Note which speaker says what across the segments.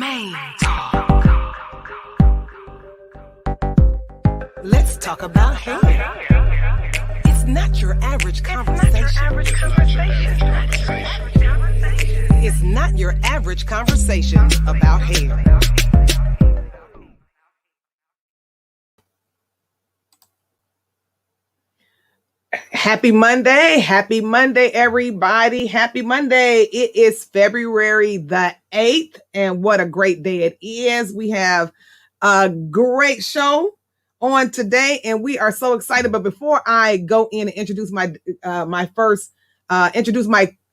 Speaker 1: Main Talk. Let's talk about hair. It's not your average conversation. It's not your average conversation about hair. Happy Monday, everybody. Happy Monday. It is February the 8th, and what a great day it is. We have a great show on today, and we are so excited. But before I go in and introduce my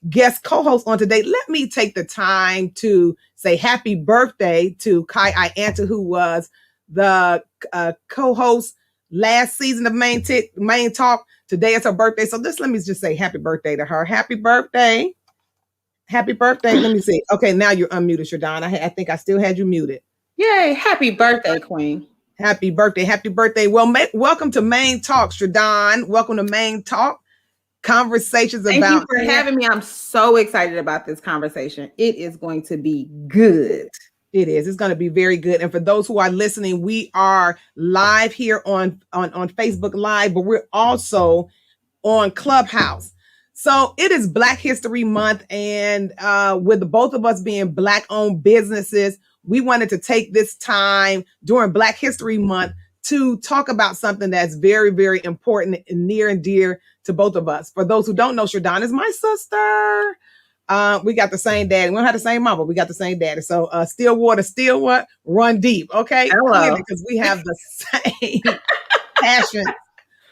Speaker 1: guest co-host on today, let me take the time to say happy birthday to Kai Ianta, who was the co-host last season of Main Talk. Today is her birthday, so let me just say happy birthday to her. Happy birthday. Happy birthday. Let me see. Okay, now you're unmuted, Sherdon. I think I still had you muted.
Speaker 2: Yay, happy birthday, Queen.
Speaker 1: Happy birthday. Happy birthday. Well, welcome to Main Talk, Sherdon. Welcome to Main Talk. Conversations about...
Speaker 2: Thank you for having me. I'm so excited about this conversation. It is going to be good.
Speaker 1: It is. It's going to be very good. And for those who are listening, we are live here on Facebook Live, but we're also on Clubhouse. So it is Black History Month. And with both of us being Black-owned businesses, we wanted to take this time during Black History Month to talk about something that's very, very important and near and dear to both of us. For those who don't know, Sherdon is my sister. We got the same daddy. We don't have the same mama. We got the same daddy. So still water, still what? Run deep. Okay.
Speaker 2: Hello.
Speaker 1: Because we have the same passion.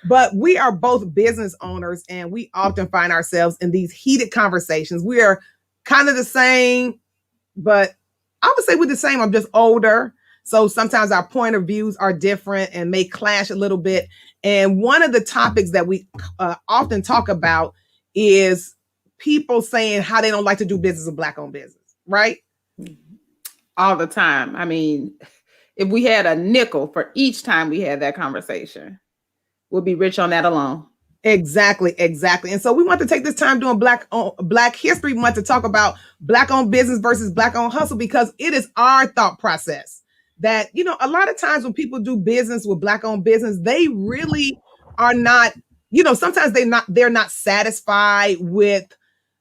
Speaker 1: But we are both business owners, and we often find ourselves in these heated conversations. We are kind of the same, but I would say we're the same. I'm just older. So sometimes our point of views are different and may clash a little bit. And one of the topics that we often talk about is people saying how they don't like to do business with Black-owned business, right?
Speaker 2: All the time. I mean, if we had a nickel for each time we had that conversation, we'll be rich on that alone.
Speaker 1: Exactly. And so we want to take this time during Black History Month to talk about Black-owned business versus Black-owned hustle, because it is our thought process that, a lot of times when people do business with Black-owned business, they really are not, sometimes they're not satisfied with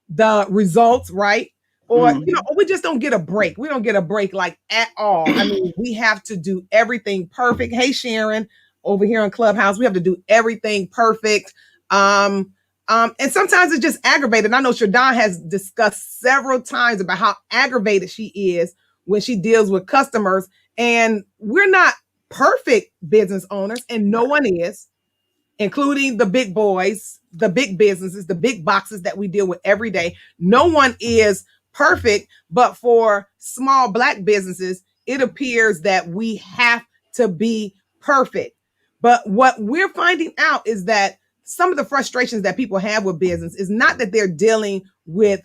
Speaker 1: the results, right? Or, or we just don't get a break. We don't get a break like at all. I mean, we have to do everything perfect. Hey, Sharon, over here on Clubhouse, we have to do everything perfect. And sometimes it's just aggravated. I know Sherdon has discussed several times about how aggravated she is when she deals with customers, and we're not perfect business owners, and no one is, including the big boys, the big businesses, the big boxes that we deal with every day. No one is perfect, but for small Black businesses, it appears that we have to be perfect. But what we're finding out is that some of the frustrations that people have with business is not that they're dealing with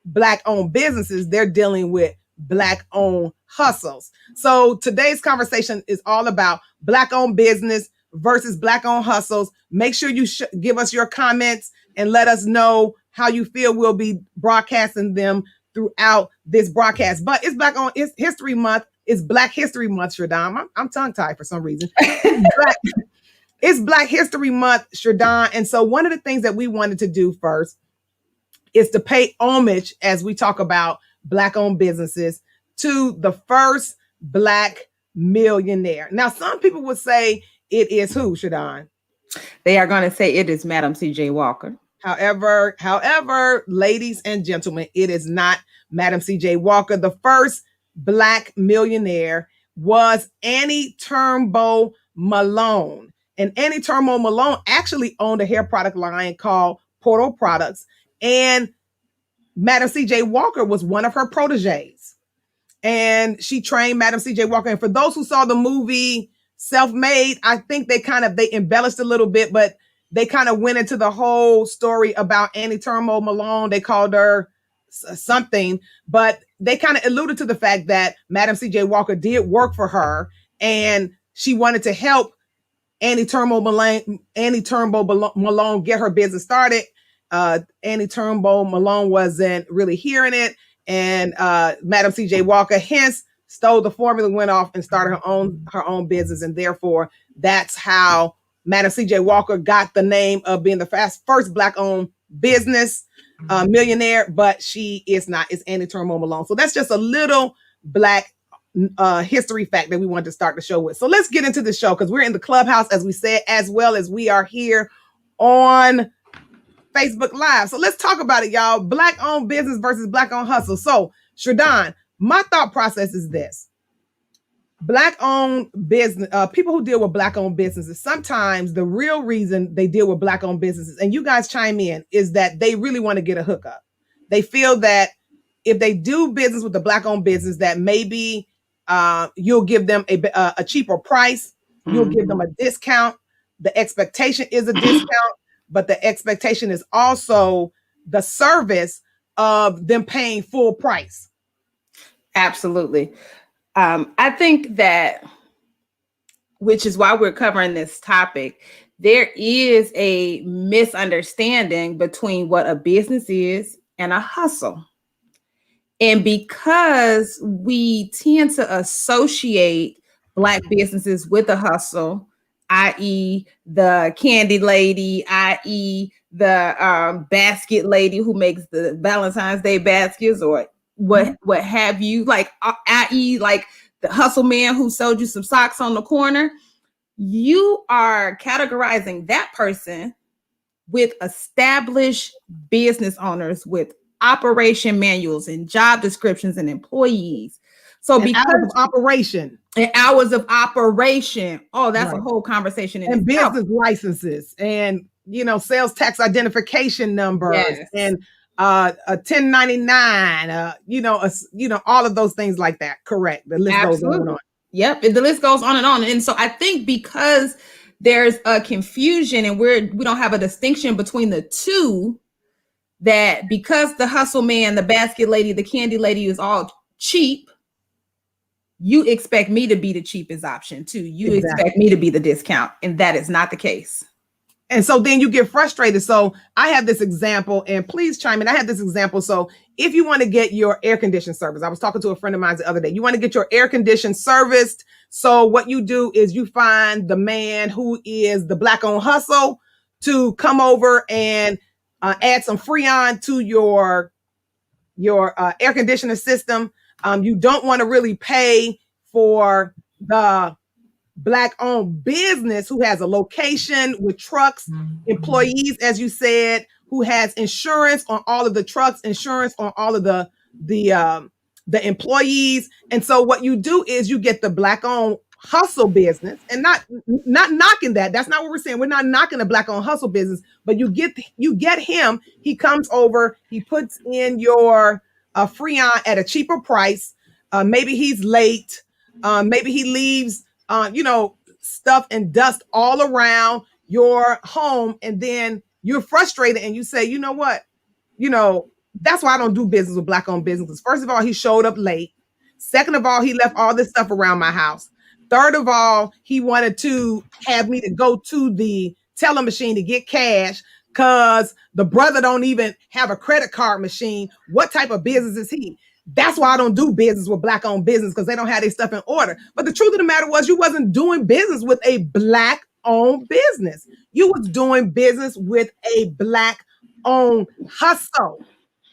Speaker 1: Black-owned businesses, they're dealing with Black-owned hustles. So today's conversation is all about Black-owned business versus Black-owned hustles. Make sure you give us your comments and let us know how you feel. We'll be broadcasting them throughout this broadcast. But it's History Month. It's Black History Month, Sherdon. I'm tongue-tied for some reason. It's Black History Month, Sherdon. And so one of the things that we wanted to do first is to pay homage, as we talk about Black-owned businesses, to the first Black millionaire. Now, some people would say it is who, Sherdon?
Speaker 2: They are going to say it is Madam C.J. Walker.
Speaker 1: However, ladies and gentlemen, it is not Madam C.J. Walker. The first Black millionaire was Annie Turnbo Malone. And Annie Turnbo Malone actually owned a hair product line called Portal Products. And Madam C.J. Walker was one of her proteges. And she trained Madam C.J. Walker. And for those who saw the movie Self-Made, I think they embellished a little bit, but they kind of went into the whole story about Annie Turnbo Malone. They called her something, but they kind of alluded to the fact that Madam C.J. Walker did work for her, and she wanted to help Annie Turnbo Malone get her business started. Annie Turnbo Malone wasn't really hearing it, and Madam C.J. Walker hence stole the formula, went off and started her own business, and therefore that's how Madam C.J. Walker got the name of being the first Black-owned business millionaire. But she is not. It's Annie Turnbull Malone. So that's just a little Black history fact that we wanted to start the show with. So let's get into the show, because we're in the Clubhouse, as we said, as well as we are here on Facebook Live. So let's talk about it, y'all. Black-owned business versus Black-owned hustle. So, Sherdon, my thought process is this. Black-owned business, people who deal with Black-owned businesses, sometimes the real reason they deal with Black-owned businesses, and you guys chime in, is that they really want to get a hookup. They feel that if they do business with the Black-owned business, that maybe you'll give them a cheaper price. You'll give them a discount. The expectation is a discount, but the expectation is also the service of them paying full price.
Speaker 2: Absolutely. I think that, which is why we're covering this topic, there is a misunderstanding between what a business is and a hustle. And because we tend to associate Black businesses with a hustle, i.e. the candy lady, i.e. the basket lady who makes the Valentine's Day baskets, or what have you, like i.e. like the hustle man who sold you some socks on the corner, you are categorizing that person with established business owners with operation manuals and job descriptions and employees. So because
Speaker 1: hours of operation.
Speaker 2: And hours of operation. Oh, that's right. A whole conversation.
Speaker 1: And business licenses and, sales tax identification numbers, yes. And a 1099, all of those things like that. Correct. The list goes on and on.
Speaker 2: Yep. The list goes on and on. And so I think because there's a confusion and we don't have a distinction between the two, that because the hustle man, the basket lady, the candy lady is all cheap, you expect me to be the cheapest option too. You expect me to be the discount, and that is not the case.
Speaker 1: And so then you get frustrated. So I have this example, and please chime in. I have this example. So if you want to get your air conditioning service, I was talking to a friend of mine the other day. You want to get your air conditioning serviced. So what you do is you find the man who is the Black-owned hustle to come over and add some Freon to your air conditioning system. You don't want to really pay for the Black-owned business who has a location with trucks, employees, as you said, who has insurance on all of the trucks, insurance on all of the employees. And so what you do is you get the Black-owned hustle business, and not knocking that. That's not what we're saying. We're not knocking the Black-owned hustle business, but you get him. He comes over, he puts in your Freon at a cheaper price. Maybe he's late. Maybe he leaves stuff and dust all around your home, and then you're frustrated and you say, you know what? That's why I don't do business with Black-owned businesses. First of all, he showed up late. Second of all, he left all this stuff around my house. Third of all, he wanted to have me to go to the teller machine to get cash because the brother don't even have a credit card machine. What type of business is he? That's why I don't do business with Black-owned business, because they don't have their stuff in order. But the truth of the matter was, you wasn't doing business with a Black-owned business. You was doing business with a Black-owned hustle.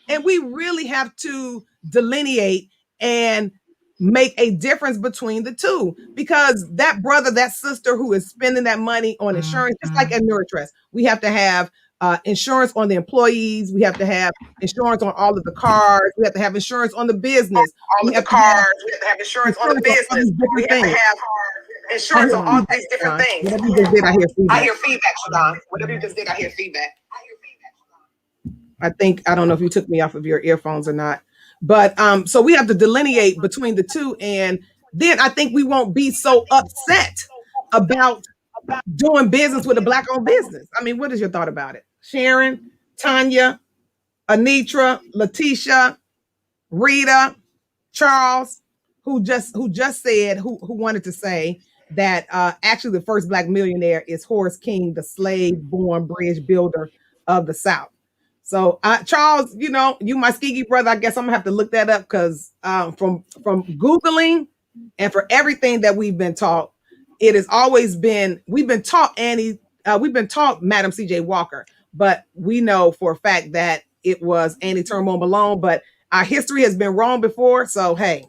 Speaker 1: And we really have to delineate and make a difference between the two, because that brother, that sister who is spending that money on insurance, just like at NeuroTrust, we have to have insurance on the employees. We have to have insurance on all of the cars. We have to have insurance on the business.
Speaker 3: We have to have insurance on the business. We have to have insurance on all these different things.
Speaker 1: Whatever you just did, I hear
Speaker 3: feedback, Sherdon. Whatever you just did, I hear feedback.
Speaker 1: I don't know if you took me off of your earphones or not. But so we have to delineate between the two. And then I think we won't be so upset about doing business with a Black-owned business. I mean, what is your thought about it? Sharon, Tanya, Anitra, Letitia, Rita, Charles, who wanted to say that actually the first Black millionaire is Horace King, the slave-born bridge builder of the South. So Charles, you my skeegy brother, I guess I'm gonna have to look that up, because from Googling And for everything that we've been taught, it has always been, we've been taught Madam C.J. Walker, but we know for a fact that it was Annie Turnbull Malone, but our history has been wrong before. So, hey,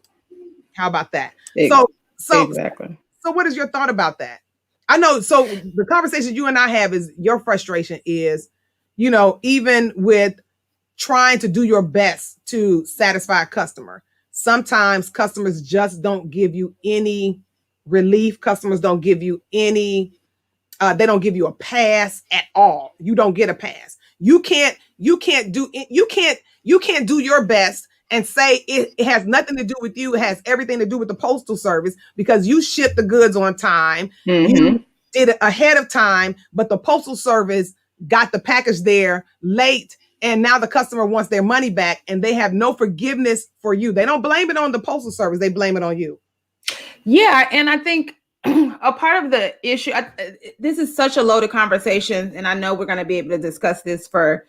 Speaker 1: how about that?
Speaker 2: Exactly.
Speaker 1: So what is your thought about that? I know. So the conversation you and I have is your frustration is, you know, even with trying to do your best to satisfy a customer, sometimes customers just don't give you any relief. Customers don't give you any, they don't give you a pass at all. You don't get a pass. You can't do your best and say it has nothing to do with you. It has everything to do with the Postal Service because you shipped the goods on time. You did it ahead of time, but the Postal Service got the package there late. And now the customer wants their money back and they have no forgiveness for you. They don't blame it on the Postal Service. They blame it on you.
Speaker 2: Yeah. And I think a part of the issue, this is such a loaded conversation. And I know we're going to be able to discuss this for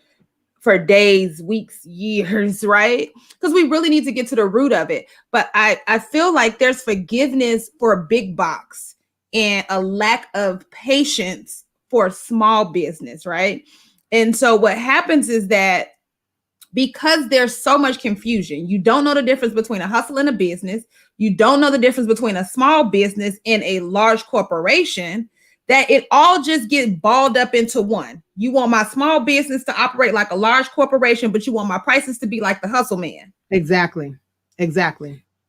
Speaker 2: days, weeks, years, right? Because we really need to get to the root of it. But I feel like there's forgiveness for a big box and a lack of patience for small business, right? And so what happens is that because there's so much confusion, you don't know the difference between a hustle and a business. You don't know the difference between a small business and a large corporation, that it all just gets balled up into one. You want my small business to operate like a large corporation, but you want my prices to be like the hustle man.
Speaker 1: Exactly.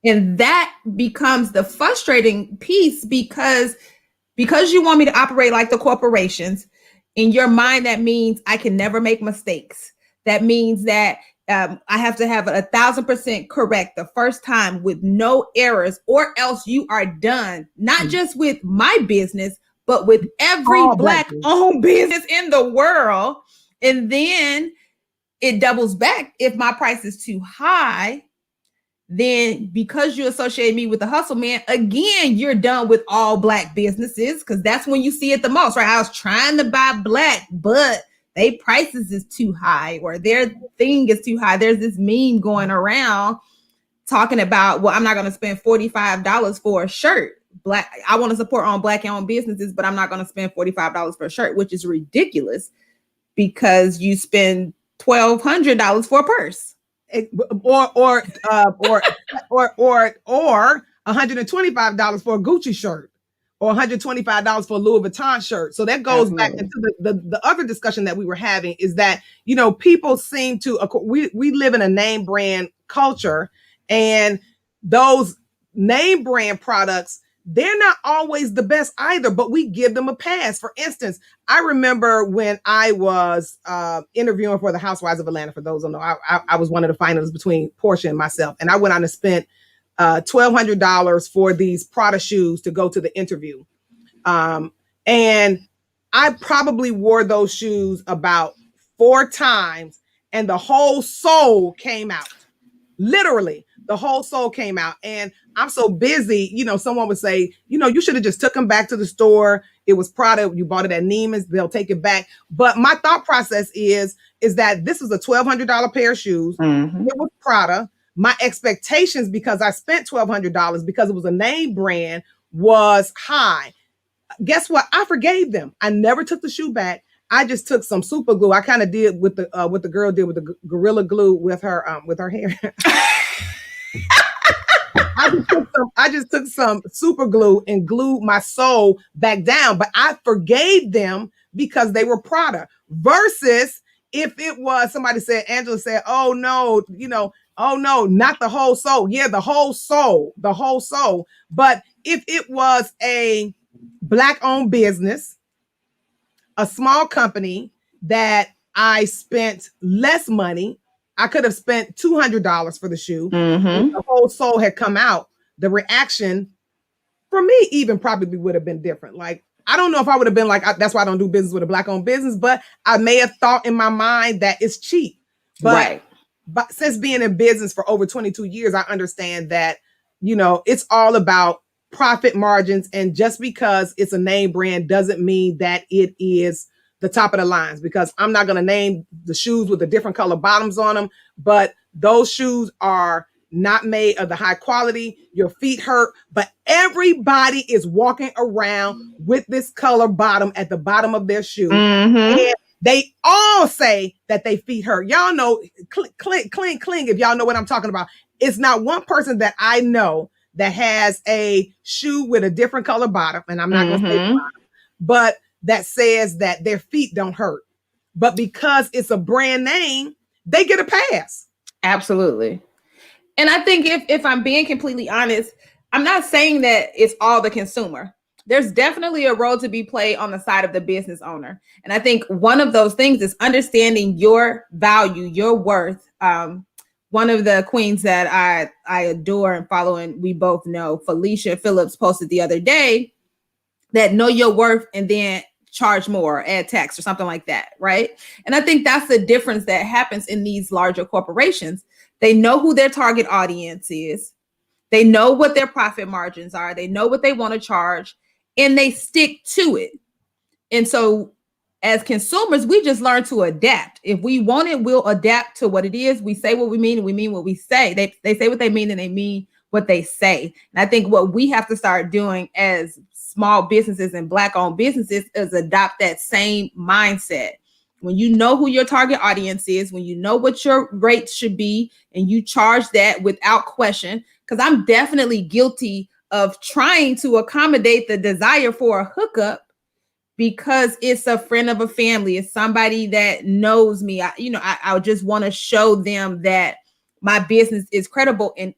Speaker 2: And that becomes the frustrating piece because you want me to operate like the corporations. In your mind, that means I can never make mistakes. That means that I have to have 1,000% correct the first time with no errors, or else you are done, not just with my business, but with every Black-owned business in the world. And then it doubles back. If my price is too high, then because you associate me with the hustle man, again, you're done with all Black businesses because that's when you see it the most, right? I was trying to buy Black, but their prices is too high or their thing is too high. There's this meme going around talking about, well, I'm not going to spend $45 for a shirt. Black, I want to support on Black-owned businesses, but I'm not going to spend $45 for a shirt, which is ridiculous because you spend $1,200 for a purse.
Speaker 1: Or $125 for a Gucci shirt or $125 for a Louis Vuitton shirt. So that goes back into the other discussion that we were having is that, you know, people seem to, we live in a name brand culture, and those name brand products, they're not always the best either, but we give them a pass. For instance, I remember when I was interviewing for the Housewives of Atlanta. For those who know, I was one of the finalists between Portia and myself. And I went on and spent $1,200 for these Prada shoes to go to the interview. And I probably wore those shoes about 4 times and the whole sole came out. Literally, the whole sole came out. And I'm so busy, you know, someone would say, you know, you should have just took them back to the store. It was Prada. You bought it at Neiman's. They'll take it back. But my thought process is that this was a $1,200 pair of shoes. It was Prada. My expectations, because I spent $1,200 because it was a name brand, was high. Guess what? I forgave them. I never took the shoe back. I just took some super glue. I kind of did what the girl did with the Gorilla Glue with her hair. I just took some super glue and glued my sole back down, but I forgave them because they were Prada. Versus if it was somebody said, Angela said, oh no, you know, oh no, not the whole sole. Yeah, the whole sole. But if it was a Black-owned business, a small company that I spent less money, I could have spent $200 for the shoe. If the whole sole had come out, the reaction for me even probably would have been different. Like, I don't know if I would have been like, that's why I don't do business with a Black-owned business, but I may have thought in my mind that it's cheap. But since being in business for over 22 years, I understand that, you know, it's all about profit margins. And just because it's a name brand doesn't mean that it is the top of the lines, because I'm not going to name the shoes with the different color bottoms on them, but those shoes are not made of the high quality. Your feet hurt, but everybody is walking around with this color bottom at the bottom of their shoe. And they all say that they feet hurt. Y'all know, cling, if y'all know what I'm talking about. It's not one person that I know that has a shoe with a different color bottom, and I'm not going to say bottom, but that says that their feet don't hurt. But because it's a brand name, they get a pass.
Speaker 2: Absolutely. And I think if I'm being completely honest, I'm not saying that it's all the consumer. There's definitely a role to be played on the side of the business owner. And I think one of those things is understanding your value, your worth. One of the queens that I adore and follow, and we both know, Felicia Phillips, posted the other day that know your worth and then charge more, add tax or something like that, right? And I think that's the difference that happens in these larger corporations. They know who their target audience is. They know what their profit margins are. They know what they want to charge, and they stick to it. And so as consumers, we just learn to adapt. If we want it, we'll adapt to what it is. We say what we mean, and we mean what we say. They say what they mean, and they mean what they say. And I think what we have to start doing as small businesses and Black-owned businesses is adopt that same mindset. When you know who your target audience is, when you know what your rates should be, and you charge that without question, because I'm definitely guilty of trying to accommodate the desire for a hookup because it's a friend of a family. It's somebody that knows me. I just want to show them that my business is credible. And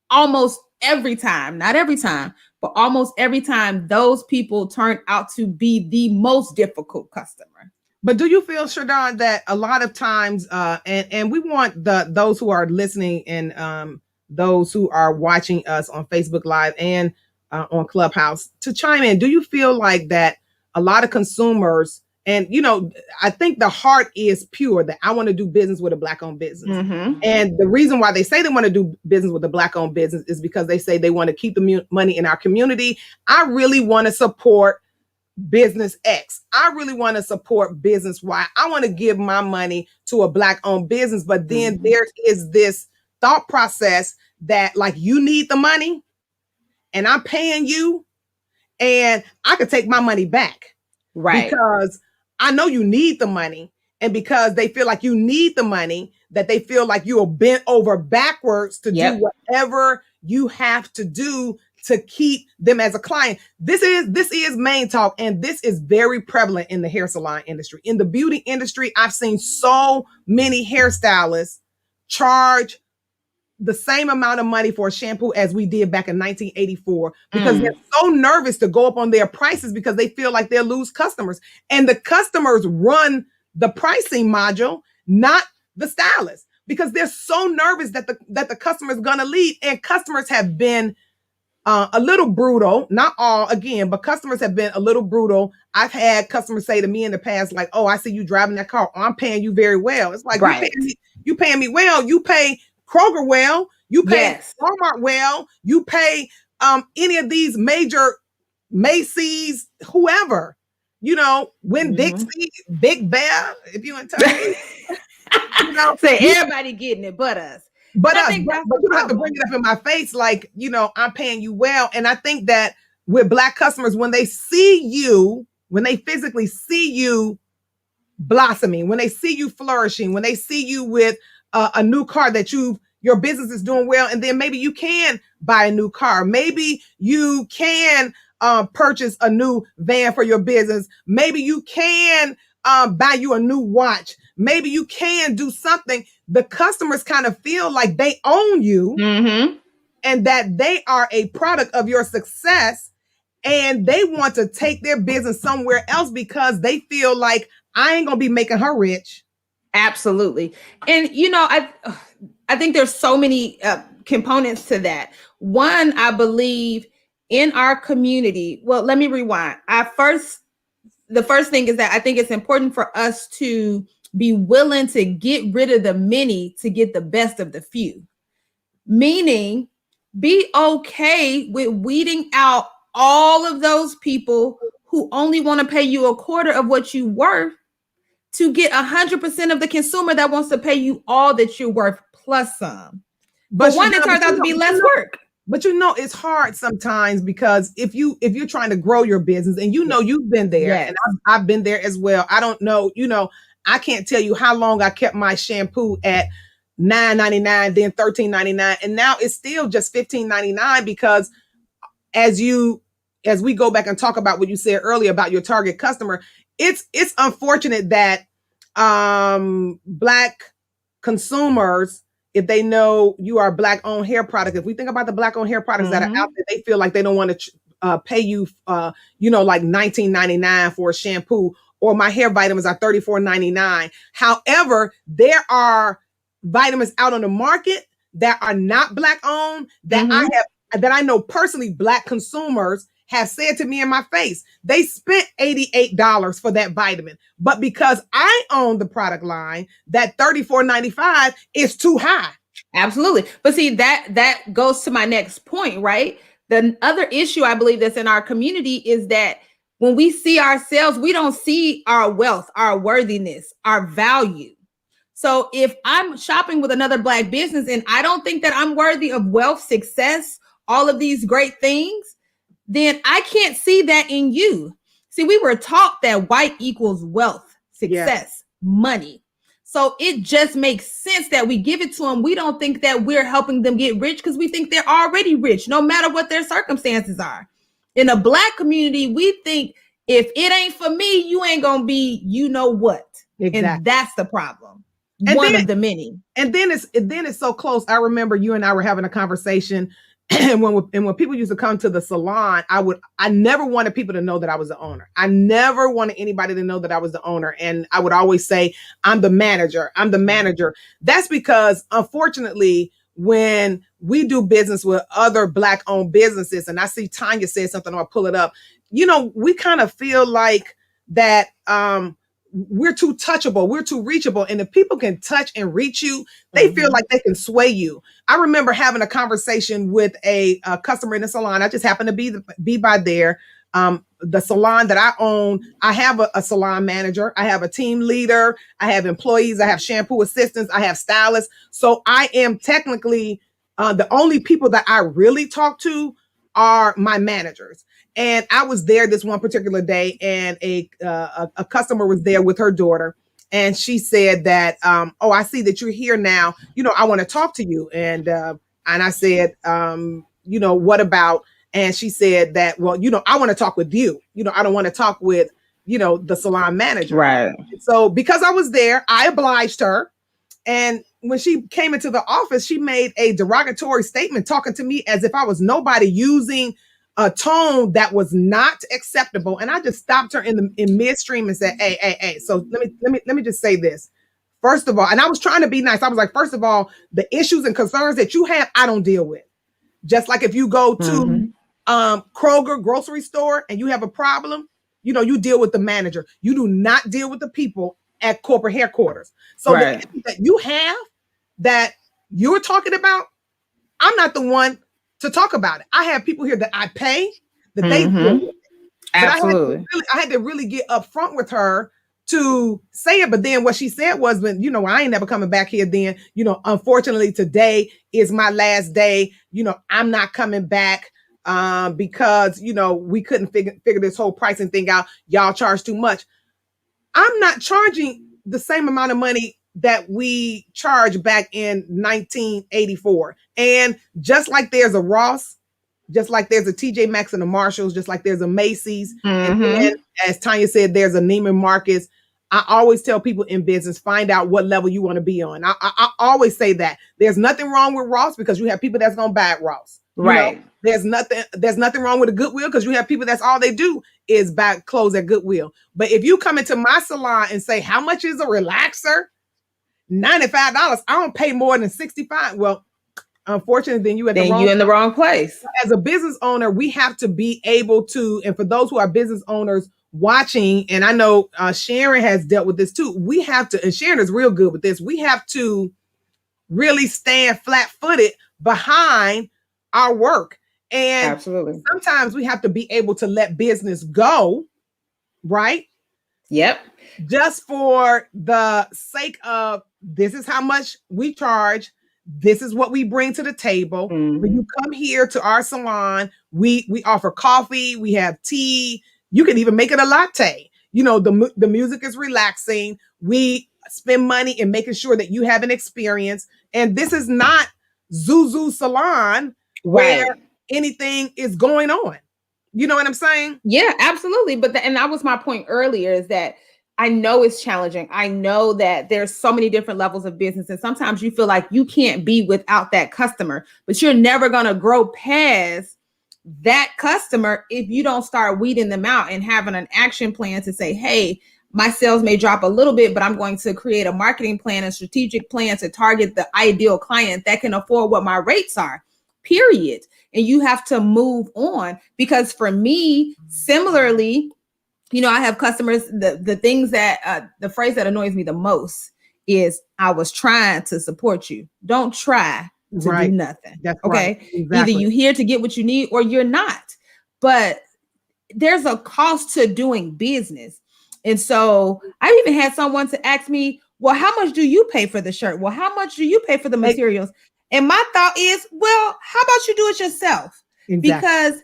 Speaker 2: almost every time, not every time, but almost every time, those people turn out to be the most difficult customer.
Speaker 1: But do you feel, Shardon, that a lot of times, and we want those who are listening and those who are watching us on Facebook Live and on Clubhouse to chime in. Do you feel like that a lot of consumers, and I think the heart is pure, that I want to do business with a Black-owned business. And the reason why they say they want to do business with a Black-owned business is because they say they want to keep the money in our community. I really want to support business X. I really want to support business Y. I want to give my money to a Black-owned business. But then there is this thought process that, like, you need the money and I'm paying you and I could take my money back.
Speaker 2: Right.
Speaker 1: Because I know you need the money, and because they feel like you need the money, that they feel like you are bent over backwards to do whatever you have to do to keep them as a client. This is Main Talk, and this is very prevalent in the hair salon industry. In the beauty industry, I've seen so many hairstylists charge the same amount of money for a shampoo as we did back in 1984 because they're so nervous to go up on their prices because they feel like they'll lose customers. And the customers run the pricing module, not the stylist, because they're so nervous that the customer is going to leave. And customers have been a little brutal, not all again, but customers have been a little brutal. I've had customers say to me in the past, like, "Oh, I see you driving that car. Oh, I'm paying you very well." It's like,
Speaker 2: right.
Speaker 1: you paying me well. You pay Kroger well, you pay Walmart well, you pay any of these major Macy's, whoever, Winn-Dixie, Big Bear, if you want to
Speaker 2: say everybody getting it but us.
Speaker 1: But you don't have to bring it up in my face like, I'm paying you well. And I think that with Black customers, when they see you, when they physically see you blossoming, when they see you flourishing, when they see you with a new car that your business is doing well, and then maybe you can buy a new car. Maybe you can purchase a new van for your business. Maybe you can buy you a new watch. Maybe you can do something. The customers kind of feel like they own you and that they are a product of your success, and they want to take their business somewhere else because they feel like I ain't gonna be making her rich.
Speaker 2: Absolutely. And, I think there's so many components to that. One, I believe in our community. Well, let me rewind. The first thing is that I think it's important for us to be willing to get rid of the many to get the best of the few. Meaning, be okay with weeding out all of those people who only want to pay you a quarter of what you're worth to get 100% of the consumer that wants to pay you all that you're worth plus some. But one, it turns out to be less work.
Speaker 1: But it's hard sometimes because if you're trying to grow your business and you've been there and I've been there as well. I don't know, I can't tell you how long I kept my shampoo at $9.99, then $13.99, and now it's still just $15.99 because as we go back and talk about what you said earlier about your target customer, it's unfortunate that Black consumers, if they know you are a Black-owned hair product, if we think about the Black-owned hair products that are out there, they feel like they don't want to pay you, like $19.99 for a shampoo, or my hair vitamins are $34.99. However, there are vitamins out on the market that are not Black-owned that I know personally Black consumers have said to me in my face, they spent $88 for that vitamin. But because I own the product line, that $34.95 is too high.
Speaker 2: Absolutely. But see, that goes to my next point, right? The other issue I believe that's in our community is that when we see ourselves, we don't see our wealth, our worthiness, our value. So if I'm shopping with another Black business and I don't think that I'm worthy of wealth, success, all of these great things, then I can't see that in you. See, we were taught that white equals wealth, success, money. So it just makes sense that we give it to them. We don't think that we're helping them get rich because we think they're already rich, no matter what their circumstances are. In a Black community, we think if it ain't for me, you ain't going to be, you know what? Exactly. And that's the problem. One of the many.
Speaker 1: And then it's so close. I remember you and I were having a conversation. And when people used to come to the salon, I never wanted people to know that I was the owner. I never wanted anybody to know that I was the owner. And I would always say, I'm the manager. I'm the manager. That's because, unfortunately, when we do business with other Black-owned businesses, and I see Tanya said something, I'll pull it up. We kind of feel like that we're too touchable, we're too reachable. And if people can touch and reach you, they feel like they can sway you. I remember having a conversation with a customer in the salon. I just happened to be by there. The salon that I own, I have a salon manager. I have a team leader. I have employees. I have shampoo assistants. I have stylists. So I am technically the only people that I really talk to are my managers. And I was there this one particular day, and a customer was there with her daughter, and she said that, "Oh, I see that you're here now. I want to talk to you." And I said, "What about?" And she said that, "Well, I want to talk with you. I don't want to talk with, the salon manager."
Speaker 2: Right.
Speaker 1: So because I was there, I obliged her, and when she came into the office, she made a derogatory statement talking to me as if I was nobody, using a tone that was not acceptable. And I just stopped her in midstream and said, hey. So let me just say this. First of all, and I was trying to be nice. I was like, first of all, the issues and concerns that you have, I don't deal with. Just like if you go to Kroger grocery store and you have a problem, you deal with the manager. You do not deal with the people at corporate headquarters. So the issue that you have that you're talking about, I'm not the one to talk about it. I have people here that I pay, that they deal with it.
Speaker 2: Absolutely.
Speaker 1: I had to really get upfront with her to say it. But then what she said was, when, I ain't never coming back here then, unfortunately today is my last day. I'm not coming back because, we couldn't figure this whole pricing thing out. Y'all charge too much. I'm not charging the same amount of money that we charged back in 1984. And just like there's a Ross, just like there's a TJ Maxx and a Marshalls, just like there's a Macy's, and then, as Tanya said, there's a Neiman Marcus. I always tell people in business, find out what level you want to be on. I always say that there's nothing wrong with Ross because you have people that's going to buy at Ross.
Speaker 2: Right.
Speaker 1: There's nothing wrong with a Goodwill because you have people that's all they do is buy clothes at Goodwill. But if you come into my salon and say, how much is a relaxer? $95. I don't pay more than $65. Well, unfortunately, then you're in the wrong place. As a business owner, we have to be able to, and for those who are business owners watching, and I know Sharon has dealt with this too, we have to, and Sharon is real good with this, we have to really stand flat-footed behind our work. And absolutely, sometimes we have to be able to let business go, right?
Speaker 2: Yep.
Speaker 1: Just for the sake of, this is how much we charge. This is what we bring to the table. When you come here to our salon, we offer coffee, we have tea. You can even make it a latte. You know, the music is relaxing. We spend money in making sure that you have an experience. And this is not Zuzu Salon where anything is going on. You know what I'm saying?
Speaker 2: Yeah, absolutely. And that was my point earlier, is that I know it's challenging. I know that there's so many different levels of business, and sometimes you feel like you can't be without that customer, but you're never going to grow past that customer if you don't start weeding them out and having an action plan to say, hey, my sales may drop a little bit, but I'm going to create a marketing plan, a strategic plan to target the ideal client that can afford what my rates are, period. And you have to move on, because for me, similarly, you know, I have customers, the things that, the phrase that annoys me the most is, I was trying to support you. Don't try to do nothing.
Speaker 1: That's
Speaker 2: okay.
Speaker 1: Right. Exactly.
Speaker 2: Either you here to get what you need or you're not. But there's a cost to doing business. And so I even had someone to ask me, well, how much do you pay for the shirt? Well, how much do you pay for the materials? And my thought is, well, how about you do it yourself?
Speaker 1: Exactly.
Speaker 2: Because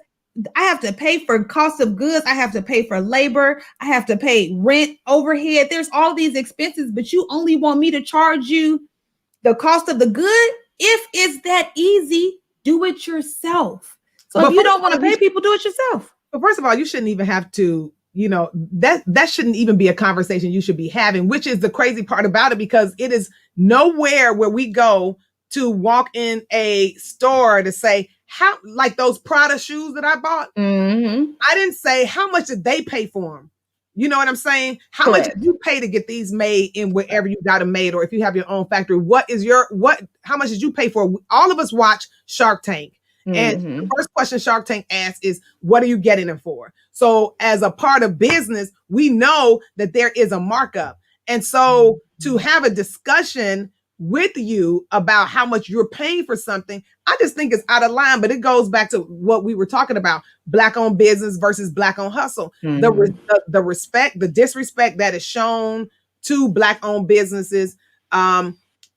Speaker 2: I have to pay for cost of goods. I have to pay for labor. I have to pay rent, overhead. There's all these expenses, but you only want me to charge you the cost of the good? If it's that easy, do it yourself. So if you don't want to pay people, do it yourself.
Speaker 1: But first of all, you shouldn't even have to, you know, that shouldn't even be a conversation you should be having, which is the crazy part about it, because it is nowhere where we go to walk in a store to say, how, like those Prada shoes that I bought, I didn't say, how much did they pay for them? You know what I'm saying? How much did you pay to get these made in wherever you got them made, or if you have your own factory? How much did you pay for? All of us watch Shark Tank. And the first question Shark Tank asks is, what are you getting them for? So as a part of business, we know that there is a markup. And so to have a discussion with you about how much you're paying for something, I just think it's out of line. But it goes back to what we were talking about: Black-owned business versus Black-owned hustle. The respect, the disrespect that is shown to Black-owned businesses,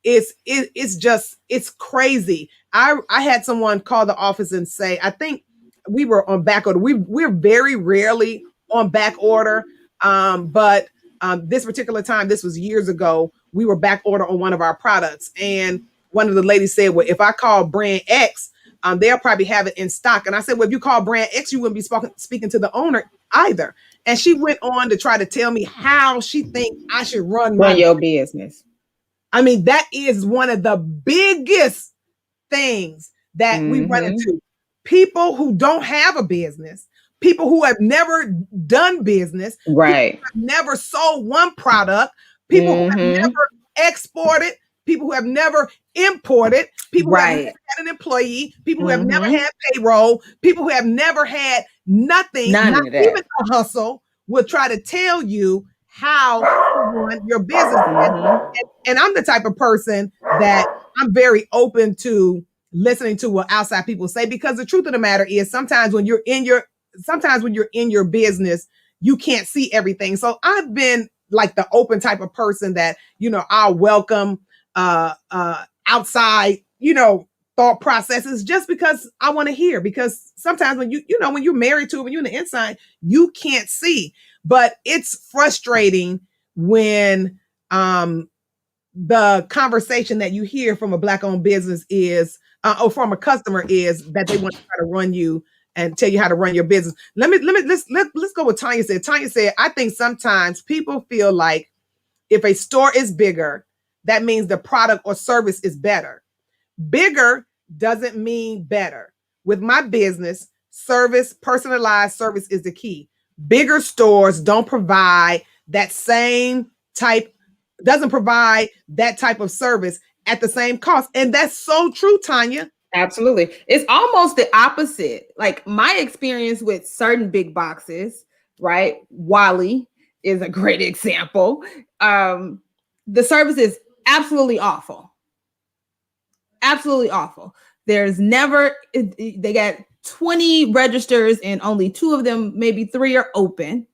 Speaker 1: it's crazy. I had someone call the office and say, I think we were on back order. We're very rarely on back order, but this particular time, this was years ago, we were back order on one of our products. And one of the ladies said, well, if I call brand X, they'll probably have it in stock. And I said, well, if you call brand X, you wouldn't be speaking to the owner either. And she went on to try to tell me how she thinks I should run
Speaker 2: your business.
Speaker 1: I mean, that is one of the biggest things that we run into. People who don't have a business, people who have never done business,
Speaker 2: right?
Speaker 1: People who have never sold one product, people who have never exported, people who have never imported, people who have never had an employee, people who have never had payroll, people who have never had nothing, not even a hustle, will try to tell you how to run your business. And I'm the type of person that I'm very open to listening to what outside people say, because the truth of the matter is, sometimes when you're in your business, you can't see everything. So I've been like the open type of person that, you know, I'll welcome outside, you know, thought processes, just because I want to hear. Because sometimes when when you're married to it, when you're on the inside, you can't see. But it's frustrating when the conversation that you hear from a Black-owned business is, or from a customer, is that they want to try to run you and tell you how to run your business. Let's go with Tanya said. Tanya said, I think sometimes people feel like if a store is bigger, that means the product or service is better. Bigger doesn't mean better. With my business, service, personalized service is the key. Bigger stores don't provide that type of service at the same cost. And that's so true, Tanya.
Speaker 2: Absolutely. It's almost the opposite. Like my experience with certain big boxes, right? Wally is a great example. The service is absolutely awful. Absolutely awful. There's never, they got 20 registers and only 2 of them, maybe 3 are open.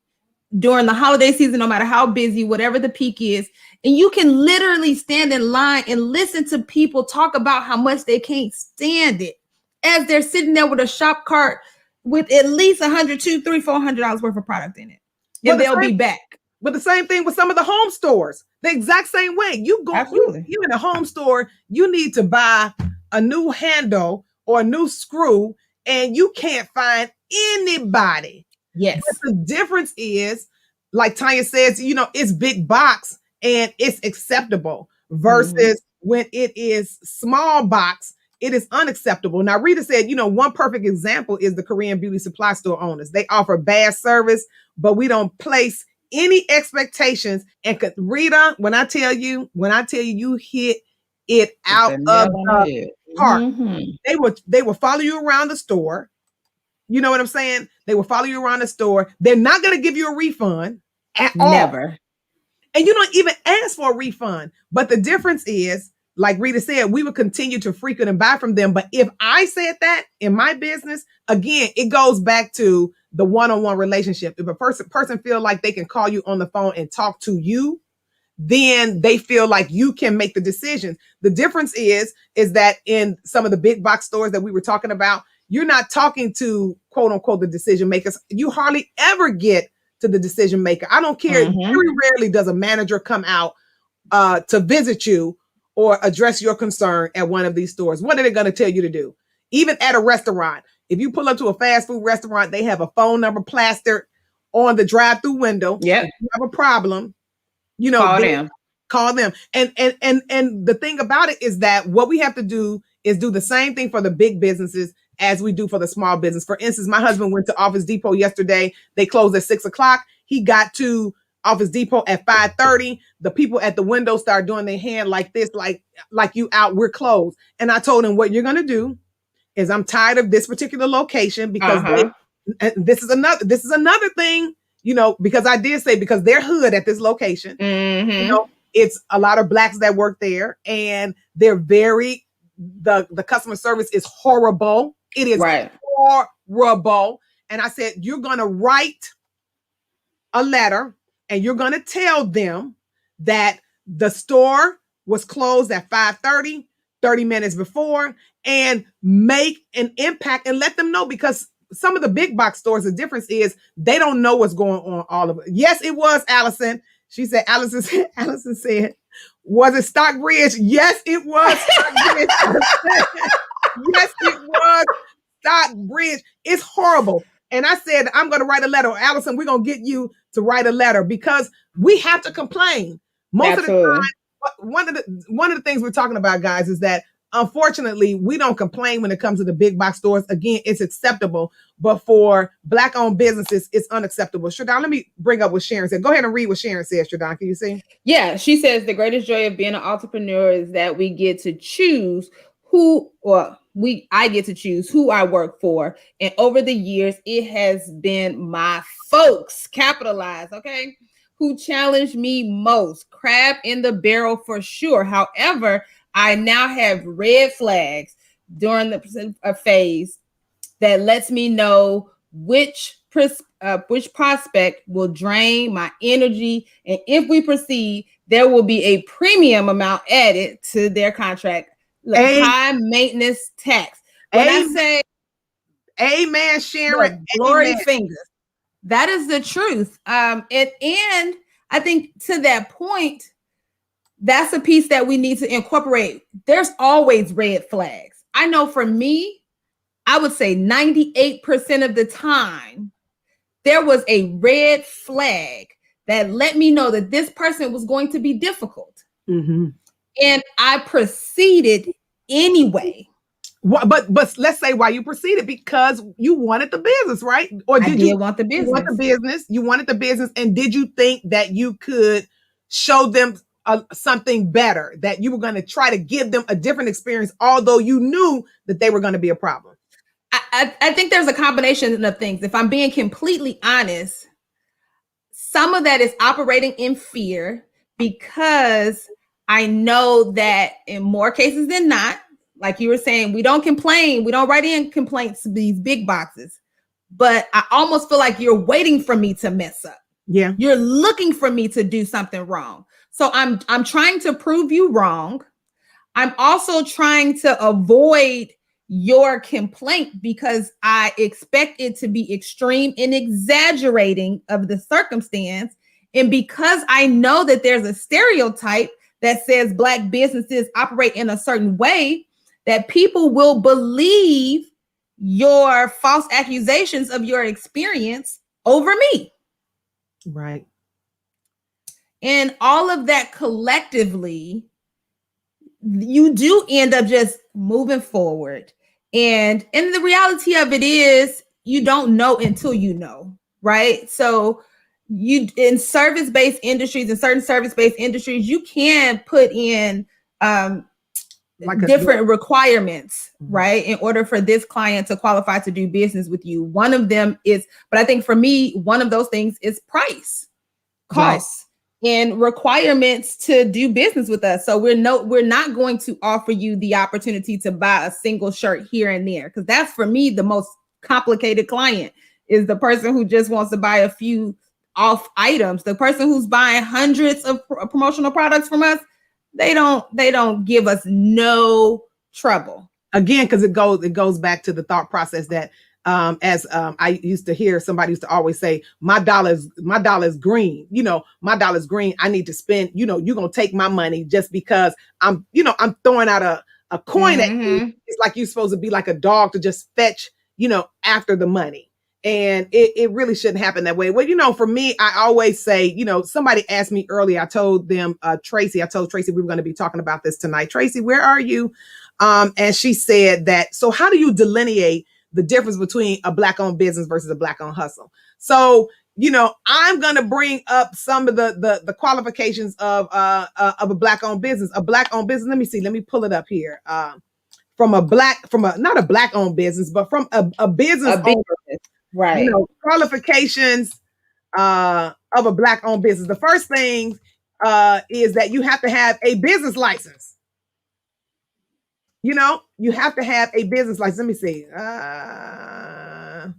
Speaker 2: during the holiday season, no matter how busy, whatever the peak is, and you can literally stand in line and listen to people talk about how much they can't stand it as they're sitting there with a shop cart with at least $100, $200, $300, $400 worth of product in it. And they'll be back.
Speaker 1: But the same thing with some of the home stores, the exact same way. You in a home store, you need to buy a new handle or a new screw, and you can't find anybody.
Speaker 2: Yes.
Speaker 1: But the difference is, like Tanya says, it's big box and it's acceptable versus when it is small box, it is unacceptable. Now, Rita said, one perfect example is the Korean beauty supply store owners. They offer bad service, but we don't place any expectations. And Rita, when I tell you, you hit it out of the park. They will follow you around the store. You know what I'm saying? They will follow you around the store. They're not going to give you a refund at all.
Speaker 2: Never.
Speaker 1: And you don't even ask for a refund. But the difference is, like Rita said, we would continue to frequent and buy from them. But if I said that in my business, again, it goes back to the one-on-one relationship. If a person feel like they can call you on the phone and talk to you, then they feel like you can make the decisions. The difference is that in some of the big box stores that we were talking about, you're not talking to quote unquote the decision makers. You hardly ever get to the decision maker. I don't care. Very rarely does a manager come out to visit you or address your concern at one of these stores. What are they going to tell you to do? Even at a restaurant, if you pull up to a fast food restaurant, they have a phone number plastered on the drive-through window.
Speaker 2: Yeah.
Speaker 1: If you have a problem, call them. And the thing about it is that what we have to do is do the same thing for the big businesses as we do for the small business. For instance, my husband went to Office Depot yesterday. They closed at 6:00. He got to Office Depot at 5:30. The people at the window start doing their hand like this, like you out, we're closed. And I told him, what you're going to do is, I'm tired of this particular location because this is another thing, because I did say, because they're hood at this location, it's a lot of blacks that work there, and they're the customer service is horrible. It is horrible. And I said, you're going to write a letter and you're going to tell them that the store was closed at 5:30, 30 minutes before, and make an impact and let them know, because some of the big box stores, the difference is they don't know what's going on all of it. Yes, it was Allison. She said, Allison said, was it Stockbridge? Yes, it was Stockbridge. Yes, it was Stockbridge. It's horrible. And I said, I'm going to write a letter. Allison, we're going to get you to write a letter, because we have to complain. Most of the time, one of the things we're talking about, guys, is that unfortunately, we don't complain when it comes to the big box stores. Again, it's acceptable, but for Black-owned businesses, it's unacceptable. Shadon, let me bring up what Sharon said. Go ahead and read what Sharon says, Shadon. Can you see?
Speaker 2: Yeah, she says the greatest joy of being an entrepreneur is that we get to choose I get to choose who I work for. And over the years, it has been my folks, capitalized, okay, who challenged me most. Crab in the barrel for sure. However, I now have red flags during the phase that lets me know which prospect will drain my energy. And if we proceed, there will be a premium amount added to their contract. High maintenance tax. When I say
Speaker 1: amen, Sharon,
Speaker 2: glory fingers, that is the truth. And I think to that point, that's a piece that we need to incorporate. There's always red flags. I know for me, I would say 98% of the time, there was a red flag that let me know that this person was going to be difficult. And I proceeded anyway.
Speaker 1: But let's say why you proceeded, because you wanted the business, right? Or did you
Speaker 2: want the business?
Speaker 1: You wanted the business, and did you think that you could show them something better, that you were going to try to give them a different experience, although you knew that they were going to be a problem?
Speaker 2: I think there's a combination of things. If I'm being completely honest, some of that is operating in fear, because I know that in more cases than not, like you were saying, we don't complain. We don't write in complaints to these big boxes, but I almost feel like you're waiting for me to mess up.
Speaker 1: Yeah.
Speaker 2: You're looking for me to do something wrong. So I'm trying to prove you wrong. I'm also trying to avoid your complaint because I expect it to be extreme and exaggerating of the circumstance. And because I know that there's a stereotype that says Black businesses operate in a certain way, that people will believe your false accusations of your experience over me.
Speaker 1: Right.
Speaker 2: And all of that collectively, you do end up just moving forward. And the reality of it is you don't know until you know, right? So you in service-based industries, in certain service-based industries, you can put in different requirements, right, in order for this client to qualify to do business with you. One of them is, but I think for me, one of those things is price, costs, and requirements to do business with us. So we're not going to offer you the opportunity to buy a single shirt here and there, because that's, for me, the most complicated client is the person who just wants to buy a few off items. The person who's buying hundreds of promotional products from us, they don't give us no trouble.
Speaker 1: Again, because it goes back to the thought process that I used to hear somebody used to always say, my dollar is green. My dollar's green. I need to spend, you're going to take my money just because I'm throwing out a coin at you. It's like you're supposed to be like a dog to just fetch, after the money. And it really shouldn't happen that way. Well, for me, I always say, somebody asked me earlier, I told them, Tracy we were going to be talking about this tonight. Tracy, where are you? And she said that, so how do you delineate the difference between a Black-owned business versus a Black-owned hustle? So, I'm going to bring up some of the qualifications of a Black-owned business. A Black-owned business, let me see, let me pull it up here. Not a Black-owned business, but from a business owner.
Speaker 2: Right.
Speaker 1: Qualifications of a Black-owned business. The first thing is that you have to have a business license. You have to have a business license. Let me see. I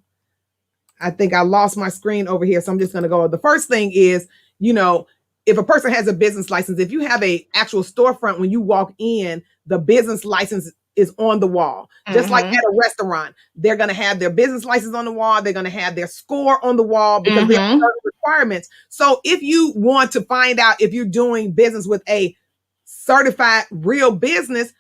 Speaker 1: think I lost my screen over here, so I'm just going to go. The first thing is, if a person has a business license, if you have a actual storefront, when you walk in, the business license is on the wall. Just like at a restaurant, they're going to have their business license on the wall. They're going to have their score on the wall because they have certain requirements. So if you want to find out if you're doing business with a certified real business,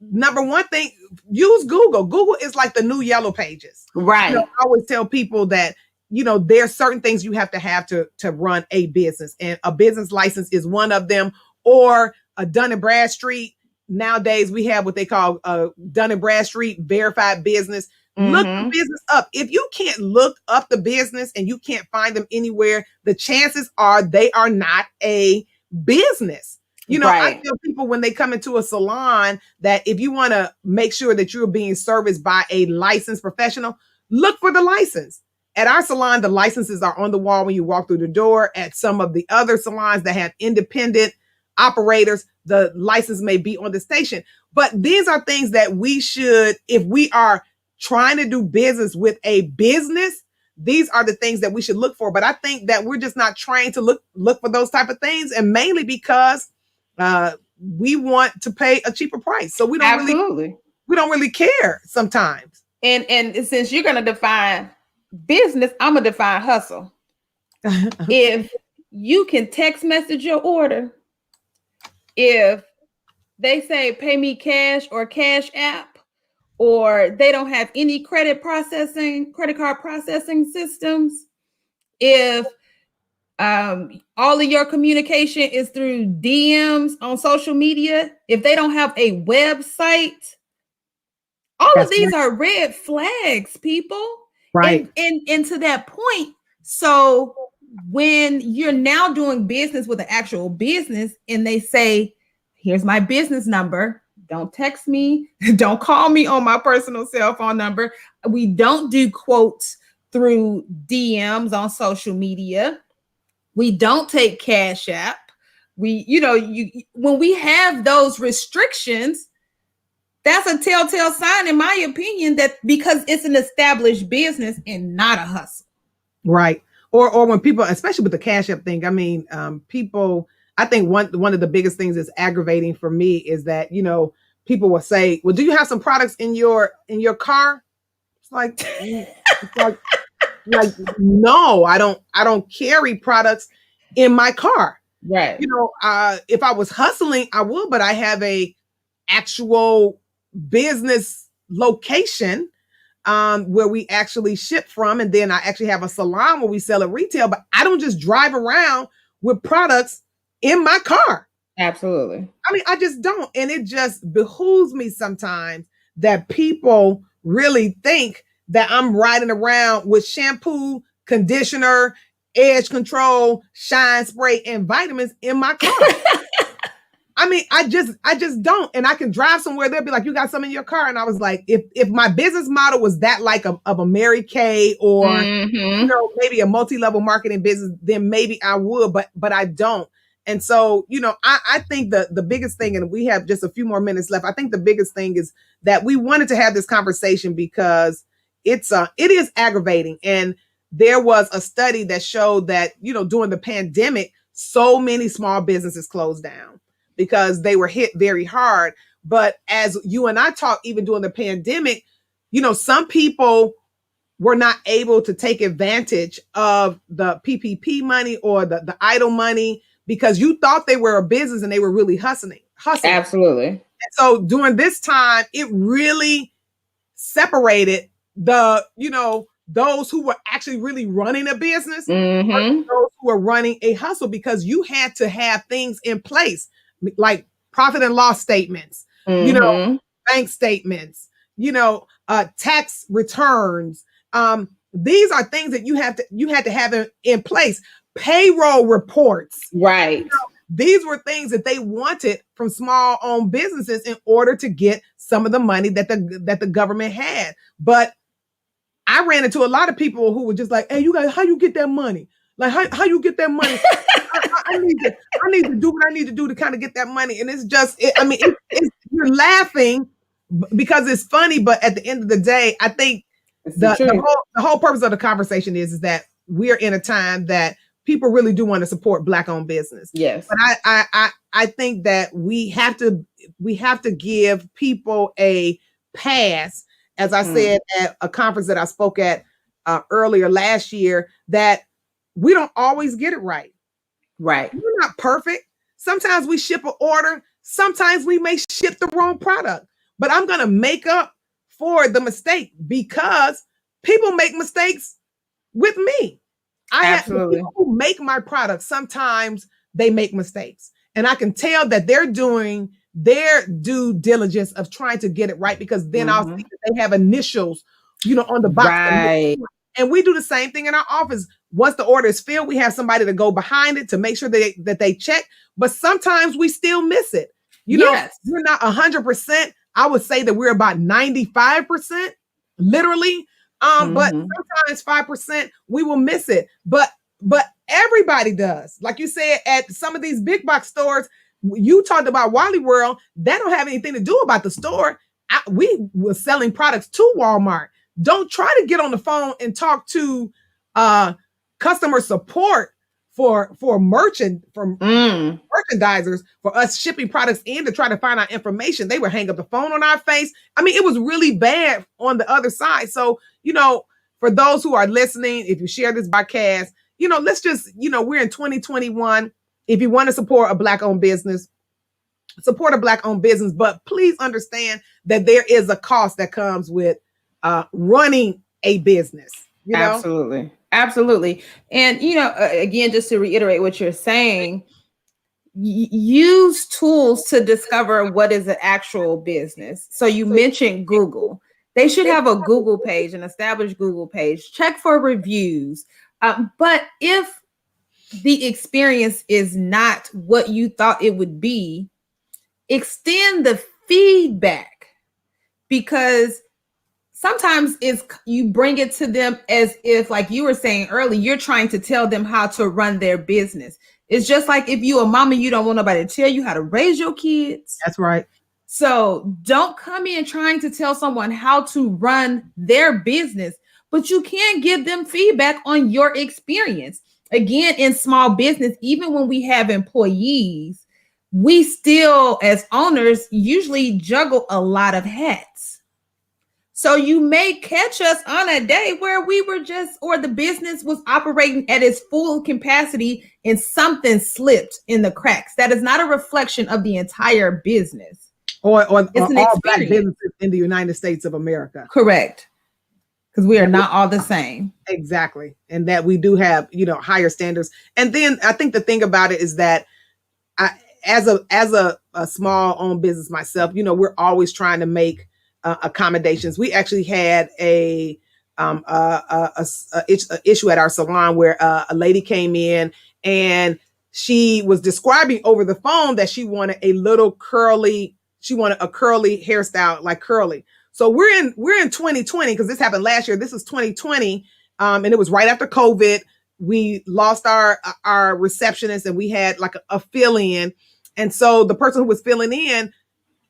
Speaker 1: number one thing, use Google. Google is like the new Yellow Pages.
Speaker 2: Right.
Speaker 1: I always tell people that, there's certain things you have to run a business, and a business license is one of them, or a Dun & Bradstreet. Nowadays, we have what they call Dun & Bradstreet verified business. Look the business up. If you can't look up the business and you can't find them anywhere, the chances are they are not a business. I tell people when they come into a salon that if you want to make sure that you're being serviced by a licensed professional, look for the license. At our salon, the licenses are on the wall when you walk through the door. At some of the other salons that have independent operators, the license may be on the station. But these are things that we should, if we are trying to do business with a business, these are the things that we should look for. But I think that we're just not trained to look for those type of things, and mainly because we want to pay a cheaper price. So we don't really care sometimes.
Speaker 2: And since you're going to define business, I'm going to define hustle. If you can text message your order, if they say pay me cash or Cash App, or they don't have any credit card processing systems, if all of your communication is through DMs on social media, if they don't have a website, all of these are red flags, people.
Speaker 1: Right.
Speaker 2: And to that point, so when you're now doing business with an actual business and they say, here's my business number, don't text me, don't call me on my personal cell phone number. We don't do quotes through DMs on social media. We don't take Cash App. When we have those restrictions, that's a telltale sign, in my opinion, that because it's an established business and not a hustle.
Speaker 1: Right. or when people, especially with the Cash App thing, I mean, people, I think one of the biggest things that's aggravating for me is that, you know, people will say, well, do you have some products in your car? It's like, like, no, I don't carry products in my car.
Speaker 2: Right.
Speaker 1: You know, if I was hustling, I would, but I have a actual business location where we actually ship from. And then I actually have a salon where we sell at retail, but I don't just drive around with products in my car.
Speaker 2: Absolutely.
Speaker 1: I mean, I just don't. And it just behooves me sometimes that people really think that I'm riding around with shampoo, conditioner, edge control, shine spray, and vitamins in my car. I mean, I just don't. And I can drive somewhere, they'll be like, you got some in your car. And I was like, if my business model was that like of a Mary Kay or you know, maybe a multi-level marketing business, then maybe I would, but I don't. And so, you know, I think the biggest thing, and we have just a few more minutes left, I think the biggest thing is that we wanted to have this conversation because it is aggravating. And there was a study that showed that, you know, during the pandemic, so many small businesses closed down because they were hit very hard. But as you and I talked, even during the pandemic, you know, some people were not able to take advantage of the PPP money or the EIDL money because you thought they were a business and they were really hustling.
Speaker 2: Absolutely.
Speaker 1: And so during this time, it really separated the, you know, those who were actually really running a business versus those who were running a hustle, because you had to have things in place like profit and loss statements, you know, bank statements, you know, tax returns. These are things that you had to have in place. Payroll reports.
Speaker 2: Right.
Speaker 1: You know, these were things that they wanted from small owned businesses in order to get some of the money that the government had. But I ran into a lot of people who were just like, hey, you guys, how you get that money? Like, how you get that money? I need to do what I need to do to kind of get that money. And it's just, you're laughing because it's funny, but at the end of the day, I think the whole purpose of the conversation is that we're in a time that people really do want to support Black-owned business.
Speaker 2: Yes.
Speaker 1: But I think that we have to give people a pass, as I said at a conference that I spoke at earlier last year, that we don't always get it right.
Speaker 2: Right.
Speaker 1: We're not perfect. Sometimes we ship an order. Sometimes we may ship the wrong product. But I'm going to make up for the mistake because people make mistakes with me.
Speaker 2: Absolutely.
Speaker 1: People who make my products, sometimes they make mistakes. And I can tell that they're doing their due diligence of trying to get it right, because then I'll see that they have initials, you know, on the box.
Speaker 2: Right.
Speaker 1: And we do the same thing in our office. Once the order is filled, we have somebody to go behind it to make sure that they check. But sometimes we still miss it. You know, we're not 100%. I would say that we're about 95%, literally. But sometimes 5% we will miss it. But everybody does. Like you said, at some of these big box stores, you talked about Wally World. That don't have anything to do about the store. We were selling products to Walmart. Don't try to get on the phone and talk to customer support for merchandisers, for us shipping products in to try to find out information. They would hang up the phone on our face. I mean, it was really bad on the other side. So, you know, for those who are listening, if you share this podcast, you know, let's just, you know, we're in 2021. If you want to support a Black-owned business, support a Black-owned business, but please understand that there is a cost that comes with running a business. You know?
Speaker 2: Absolutely. And, you know, again, just to reiterate what you're saying, use tools to discover what is an actual business. So you mentioned Google. They should have a Google page, an established Google page. Check for reviews. But if the experience is not what you thought it would be, extend the feedback, because sometimes you bring it to them as if, like you were saying earlier, you're trying to tell them how to run their business. It's just like if you're a mama, you don't want nobody to tell you how to raise your kids.
Speaker 1: That's right.
Speaker 2: So don't come in trying to tell someone how to run their business, but you can give them feedback on your experience. Again, in small business, even when we have employees, we still, as owners, usually juggle a lot of hats. So you may catch us on a day where we were just, or the business was operating at its full capacity and something slipped in the cracks. That is not a reflection of the entire business.
Speaker 1: Or all Black businesses in the United States of America.
Speaker 2: Correct. Because we are not all the same.
Speaker 1: Exactly. And that we do have, higher standards. And then I think the thing about it is that as a small owned business myself, we're always trying to make accommodations. We actually had a issue at our salon where a lady came in and she was describing over the phone that she wanted a curly hairstyle, like curly. So we're in 2020 because this happened last year. This is 2020, and it was right after COVID. We lost our receptionist, and we had like a fill-in. And so the person who was filling in,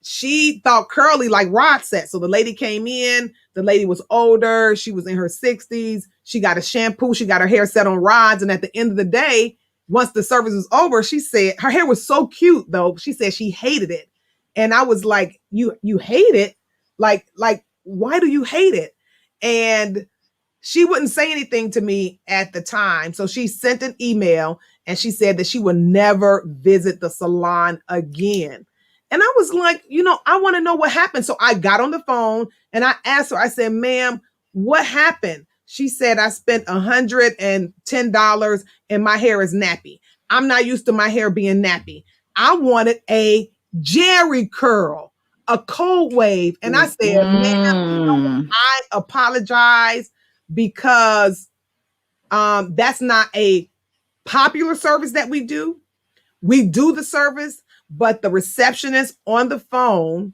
Speaker 1: she thought curly, like Rod said. So the lady came in. The lady was older. She was in her 60s. She got a shampoo. She got her hair set on rods. And at the end of the day, once the service was over, she said her hair was so cute, though. She said she hated it. And I was like, you hate it? Like, why do you hate it? And she wouldn't say anything to me at the time. So she sent an email and she said that she would never visit the salon again. And I was like, I want to know what happened. So I got on the phone and I asked her, I said, ma'am, what happened? She said, I spent $110 and my hair is nappy. I'm not used to my hair being nappy. I wanted a Jerry curl, a cold wave. And I said, ma'am, I apologize because that's not a popular service that we do. We do the service, but the receptionist on the phone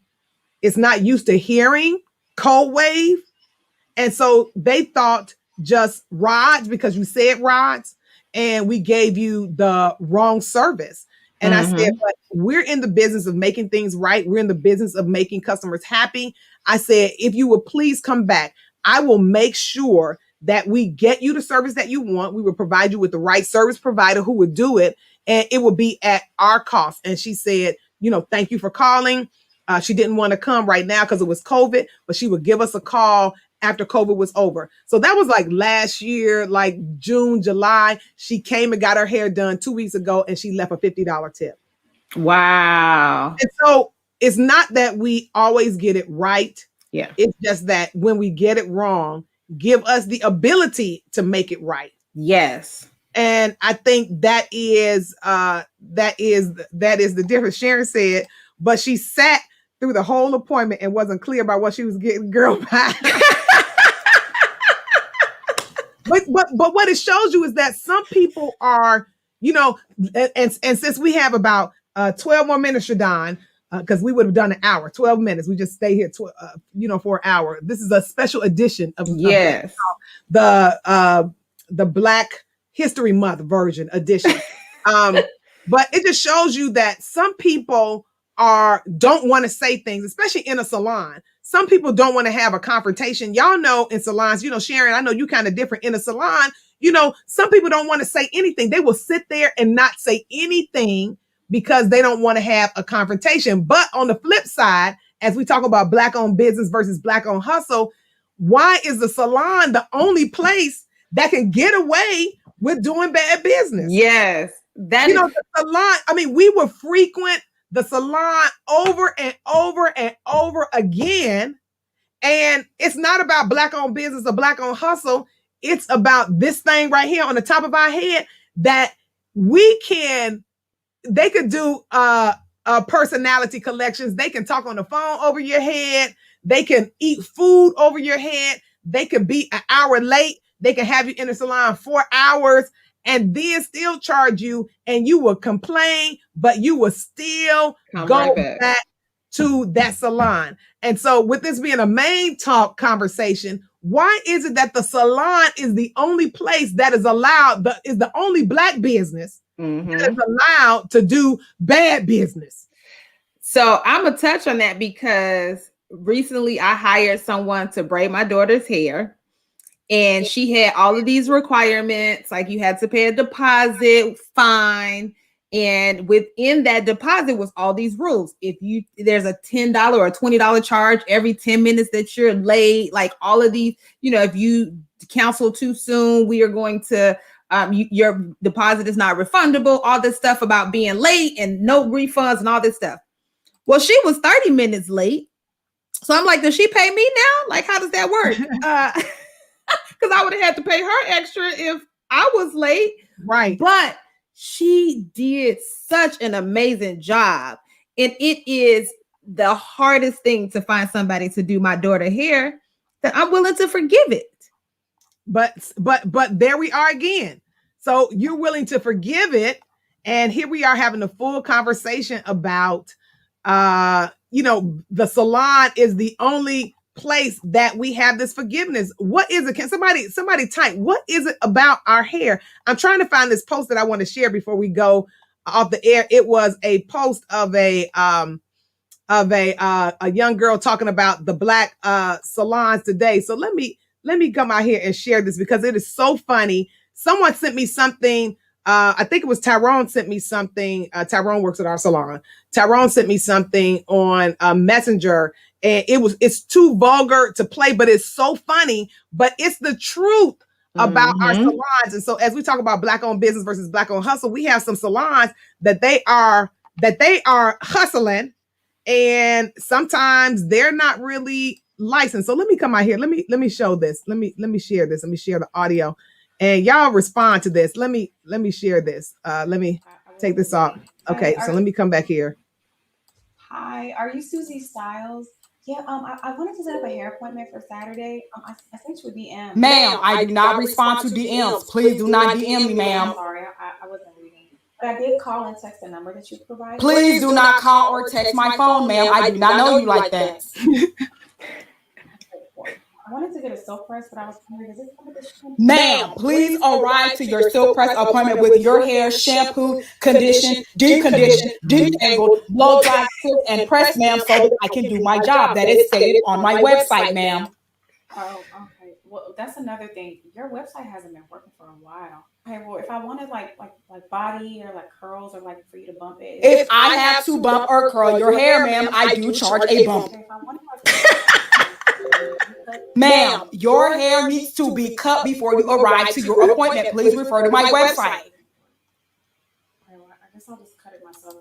Speaker 1: is not used to hearing cold wave. And so they thought just rods because you said rods and we gave you the wrong service. And I said, but we're in the business of making things right. We're in the business of making customers happy. I said, if you would please come back, I will make sure that we get you the service that you want. We will provide you with the right service provider who would do it. And it will be at our cost. And she said, thank you for calling. She didn't want to come right now because it was COVID, but she would give us a call after COVID was over. So that was like last year, like June, July. She came and got her hair done 2 weeks ago and she left a $50 tip.
Speaker 2: Wow.
Speaker 1: And so it's not that we always get it right.
Speaker 2: Yeah.
Speaker 1: It's just that when we get it wrong, give us the ability to make it right.
Speaker 2: Yes.
Speaker 1: And I think that is the difference. Sharon said, but she sat through the whole appointment and wasn't clear about what she was getting. Girl, bye. But what it shows you is that some people are, and since we have about 12 more minutes, Shadon, because we would have done an hour, 12 minutes. We just stay here, for an hour. This is a special edition of the Black History Month version edition. But it just shows you that some people don't want to say things, especially in a salon. Some people don't want to have a confrontation. Y'all know in salons, Sharon, I know you kind of different in a salon. Some people don't want to say anything. They will sit there and not say anything because they don't want to have a confrontation. But on the flip side, as we talk about Black-owned business versus Black-owned hustle, why is the salon the only place that can get away with doing bad business?
Speaker 2: Yes.
Speaker 1: The salon, we would frequent the salon over and over and over again. And it's not about Black-owned business or Black-owned hustle. It's about this thing right here on the top of our head that they could do personality collections. They can talk on the phone over your head. They can eat food over your head. They could be an hour late. They can have you in the salon 4 hours and then still charge you, and you will complain, but you will still go back to that salon. And so with this being a main talk conversation, why is it that the salon is the only place that is allowed, is the only Black business that is allowed to do bad business?
Speaker 2: So I'm going to touch on that because recently I hired someone to braid my daughter's hair. And she had all of these requirements, like you had to pay a deposit, fine. And within that deposit was all these rules. There's a $10 or a $20 charge every 10 minutes that you're late, like all of these, if you cancel too soon, we are going to, your deposit is not refundable, all this stuff about being late and no refunds and all this stuff. Well, she was 30 minutes late. So I'm like, does she pay me now? Like, how does that work? Because I would have had to pay her extra if I was late.
Speaker 1: Right.
Speaker 2: But she did such an amazing job. And it is the hardest thing to find somebody to do my daughter's hair that I'm willing to forgive it.
Speaker 1: But there we are again. So you're willing to forgive it. And here we are having a full conversation about, the salon is the only place that we have this forgiveness. What is it? Can somebody type, what is it about our hair? I'm trying to find this post that I want to share before we go off the air. It was a post of a young girl talking about the black salons today. So let me come out here and share this because it is so funny. Someone sent me something. I think it was Tyrone sent me something. Tyrone works at our salon. Tyrone sent me something on Messenger, and it's too vulgar to play, but it's so funny. But it's the truth about our salons. And so, as we talk about black-owned business versus black-owned hustle, we have some salons that they are hustling, and sometimes they're not really licensed. So let me come out here. Let me show this. Let me share this. Let me share the audio. And y'all respond to this. Let me share this. Let me take this off. Okay, so let me come back here.
Speaker 4: Hi, are you Susie Styles? Yeah, I wanted to set up a hair appointment for Saturday. I sent you a DM.
Speaker 5: Ma'am, I do not respond to DMs. Please do not DM me, ma'am.
Speaker 4: I'm sorry, I wasn't reading. But I did call and text the number that you provided.
Speaker 5: Please do not call or text my phone, ma'am. I do not know you like that.
Speaker 4: I wanted to get a silk press, but I was wondering, is this competition?
Speaker 5: Ma'am, please arrive to your silk press appointment with your hair shampooed, conditioned, deep conditioned, detangled, blow dry, silk, and pressed, ma'am, so that I can do my job. That is stated on my website, ma'am.
Speaker 4: Oh, okay. Well, that's another thing. Your website hasn't been working for a while. Okay, well, if I wanted like body or like curls or like for you to bump it.
Speaker 5: If I have to bump or curl your hair, ma'am, I do charge a bump.
Speaker 4: Okay, if I wanted
Speaker 5: Ma'am, your hair needs to be cut before you arrive to your appointment. Please refer to my website.
Speaker 4: Okay, well, I guess I'll just cut it myself.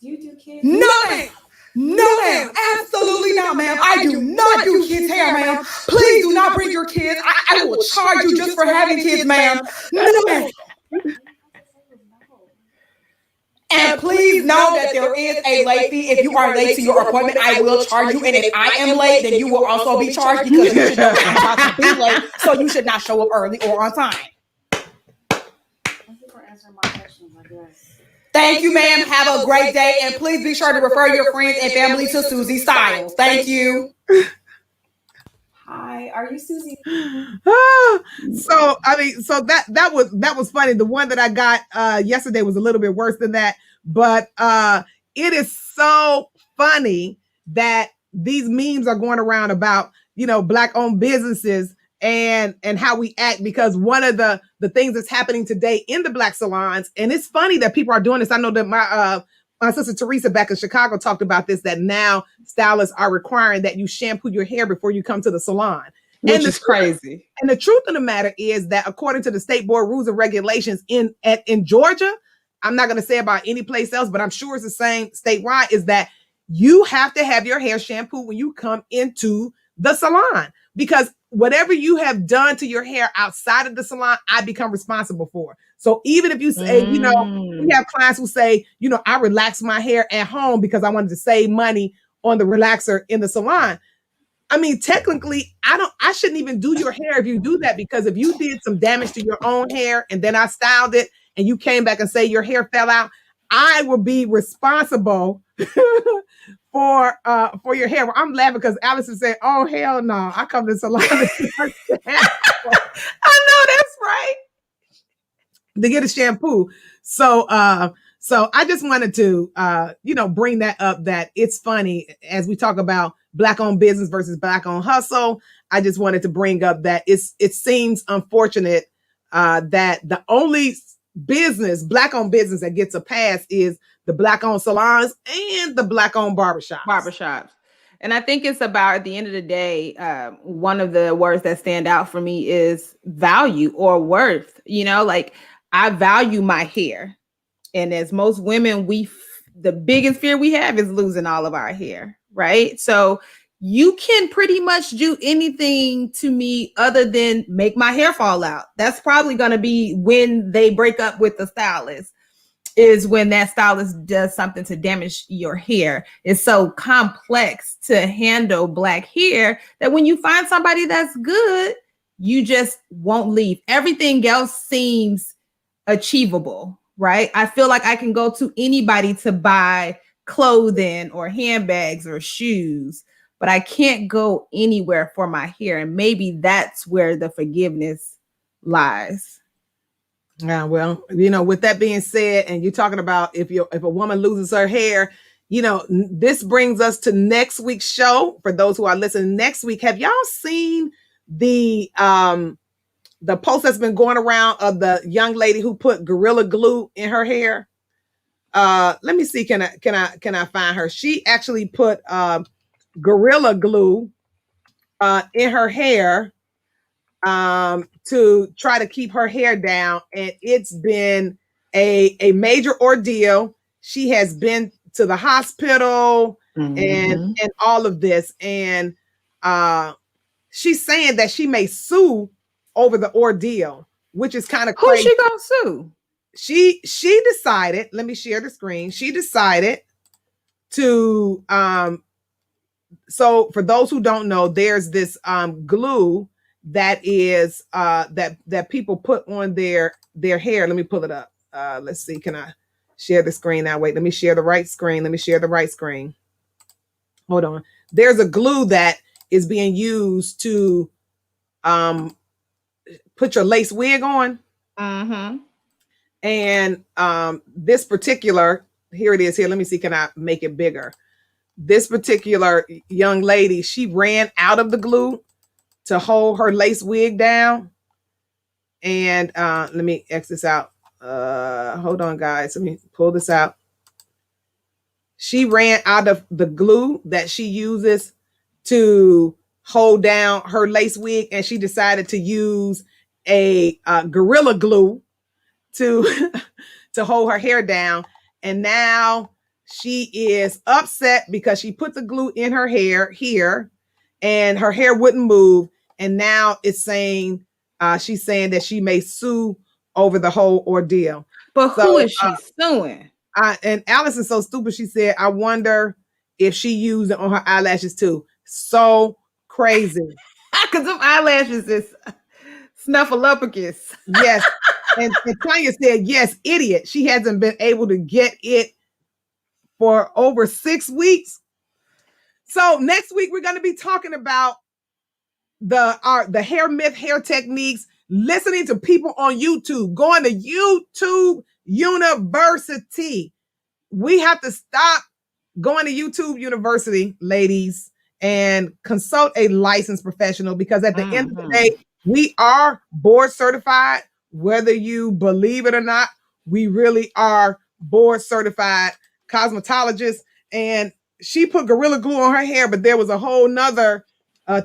Speaker 4: Do you do kids?
Speaker 5: No, ma'am. No, ma'am. Absolutely not, ma'am. I do not do kids' hair, ma'am. Please do not bring your kids. I will charge you just for having kids, ma'am. No, ma'am. And please know that there is a late fee. If you are late to your appointment, I will charge you. And if I am late, then you will also be charged because you should know I'm about to be late. So you should not show up early or on time.
Speaker 4: Thank you for answering my questions, I guess.
Speaker 5: Thank you, ma'am. Have a great day. And please be sure to refer your friends and family to Susie Styles. Thank you.
Speaker 4: Hi, are you Susie?
Speaker 1: So that was funny. The one that I got yesterday was a little bit worse than that, but it is so funny that these memes are going around about black-owned businesses and how we act, because one of the things that's happening today in the black salons, and it's funny that people are doing this. I know that my sister Teresa back in Chicago talked about this, that now stylists are requiring that you shampoo your hair before you come to the salon.
Speaker 2: Which is crazy.
Speaker 1: And the truth of the matter is that according to the state board rules and regulations in Georgia, I'm not going to say about any place else, but I'm sure it's the same statewide, is that you have to have your hair shampooed when you come into the salon, because whatever you have done to your hair outside of the salon, I become responsible for. So even if you say, we have clients who say, I relax my hair at home because I wanted to save money on the relaxer in the salon. I mean, technically, I shouldn't even do your hair if you do that, because if you did some damage to your own hair and then I styled it and you came back and say your hair fell out, I will be responsible for your hair. Well, I'm laughing because Alice is saying, "Oh hell no, I come to the salon." I know that's right. To get a shampoo. So So I just wanted to, bring that up, that it's funny as we talk about Black owned business versus Black owned hustle. I just wanted to bring up that it seems unfortunate that the only Black owned business that gets a pass is the Black owned salons and the Black owned barbershops.
Speaker 2: And I think it's about, at the end of the day, one of the words that stand out for me is value or worth. Like, I value my hair. And as most women, the biggest fear we have is losing all of our hair, right? So you can pretty much do anything to me other than make my hair fall out. That's probably going to be when they break up with the stylist, is when that stylist does something to damage your hair. It's so complex to handle Black hair that when you find somebody that's good, you just won't leave. Everything else seems achievable, right? I feel like I can go to anybody to buy clothing or handbags or shoes, but I can't go anywhere for my hair. And maybe that's where the forgiveness lies.
Speaker 1: Yeah, well, with that being said, and you're talking about if a woman loses her hair, this brings us to next week's show. For those who are listening next week, have y'all seen the post that's been going around of the young lady who put Gorilla Glue in her hair? Let me see. Can I find her? She actually put Gorilla Glue in her hair to try to keep her hair down, and it's been a major ordeal. She has been to the hospital and all of this, and she's saying that she may sue over the ordeal, which is kind of crazy.
Speaker 2: Who's she gonna sue?
Speaker 1: She decided, let me share the screen. She decided to so for those who don't know, there's this glue that is that people put on their hair. Let me pull it up. Let's see. Can I share the screen now? Wait, let me share the right screen. Let me share the right screen. Hold on. There's a glue that is being used to put your lace wig on. And this particular, here it is here. Let me see. Can I make it bigger? This particular young lady, she ran out of the glue to hold her lace wig down. And let me X this out. Hold on, guys. Let me pull this out. She ran out of the glue that she uses to hold down her lace wig, and she decided to use a Gorilla Glue to hold her hair down. And now she is upset because she put the glue in her hair here and her hair wouldn't move. And now it's saying, she's saying that she may sue over the whole ordeal.
Speaker 2: But who is she suing?
Speaker 1: And Alice is so stupid. She said, I wonder if she used it on her eyelashes too. So crazy.
Speaker 2: Because them eyelashes is snuffleupagus.
Speaker 1: Yes. And Tanya said, yes, idiot. She hasn't been able to get it for over 6 weeks. So next week, we're going to be talking about the hair myth, hair techniques, listening to people on YouTube, going to YouTube University. We have to stop going to YouTube University, ladies, and consult a licensed professional, because at the end of the day, we are board certified. Whether you believe it or not, we really are board certified cosmetologists. And she put Gorilla Glue on her hair, but there was a whole nother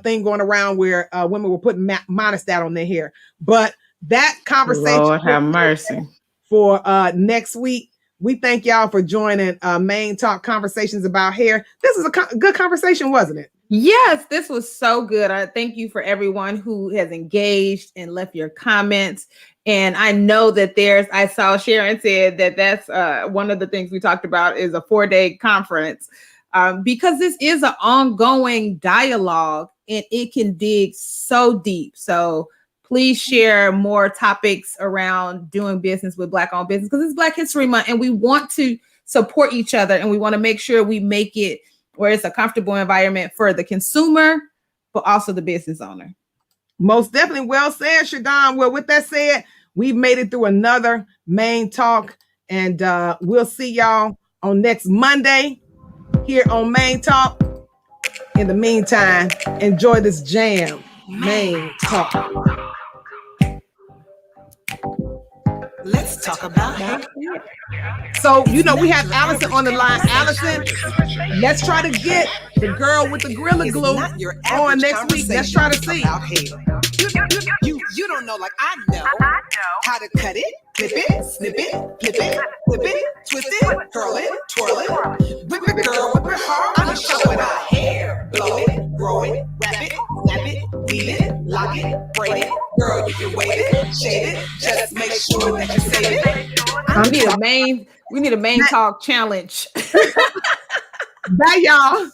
Speaker 1: thing going around where women were putting monostat on their hair. But that conversation,
Speaker 2: Lord have mercy,
Speaker 1: for next week. We thank y'all for joining Main Talk Conversations about hair. This is a good conversation, wasn't it?
Speaker 2: Yes, this was so good. I thank you for everyone who has engaged and left your comments. And I know that I saw Sharon said that that's one of the things we talked about is a 4-day conference, because this is an ongoing dialogue and it can dig so deep. So please share more topics around doing business with Black-owned business, because it's Black History Month and we want to support each other, and we want to make sure we make it where it's a comfortable environment for the consumer, but also the business owner.
Speaker 1: Most definitely. Well said, Shadon. Well, with that said, we've made it through another Main Talk, And we'll see y'all on next Monday here on Main Talk. In the meantime, enjoy this jam. Main Talk.
Speaker 3: Let's talk about health.
Speaker 1: So, you know, we have Allison on the line. Allison, let's try to get the girl with the Gorilla Glue on next week. Let's try to see.
Speaker 3: You don't know like I know how to cut it, clip it, snip it, flip it, whip it, twist it, curl it, twirl it, whip it, girl, whip it hard. I'm showing our hair, blow it, grow it, wrap it, snap it, weave it, lock it, braid it. Girl, you can wave it, shade it, just make sure that you say it.
Speaker 2: We need a main talk challenge.
Speaker 1: Bye, y'all.